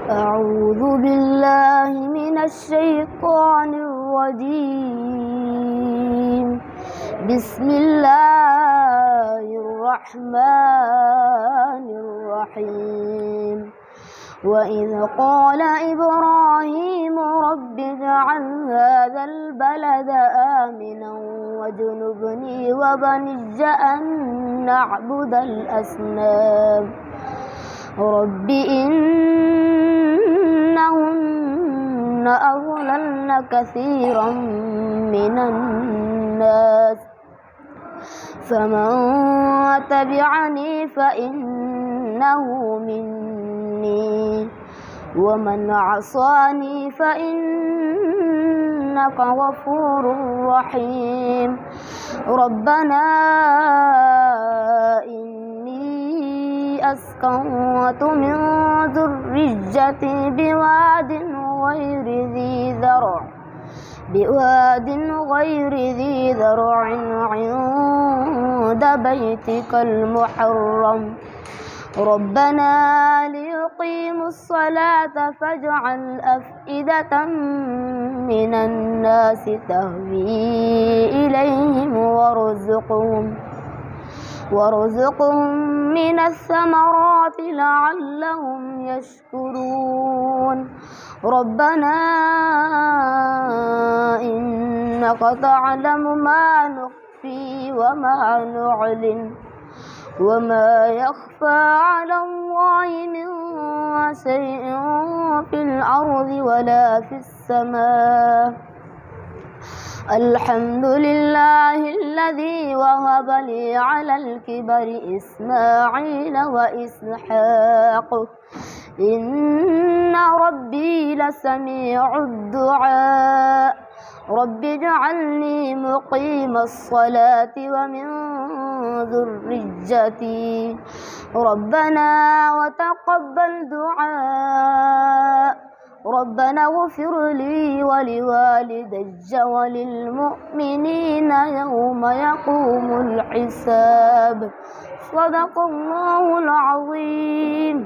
أعوذ بالله من الشيطان الرجيم. بسم الله الرحمن الرحيم. وإذ قال إبراهيم رب اجعل هذا البلد آمنا واجنبني وبني أن نعبد الأصنام رب إنهن أضللن كثيرا من الناس فمن تبعني فإنه مني ومن عصاني فإنك غفور رحيم. ربنا إني أسكنت من ذريتي بواد غير ذي ذرع عند بيتك المحرم ربنا ليقيموا الصلاة فاجعل أفئدة من الناس تهوي إليهم وارزقهم من الثمرات لعلهم يشكرون. ربنا إنك تعلم ما نخفي وما نعلن وما يخفى على الله من شيء في الأرض ولا في السماء. الحمد لله الذي وهب لي على الكبر إسماعيل وإسحاق إن ربي لسميع الدعاء. رب اجعلني مقيم الصلاة ومن ذريتي ربنا وتقبل دعاء. ربنا اغفر لي ولوالدي وللمؤمنين يوم يقوم الحساب. صدق الله العظيم.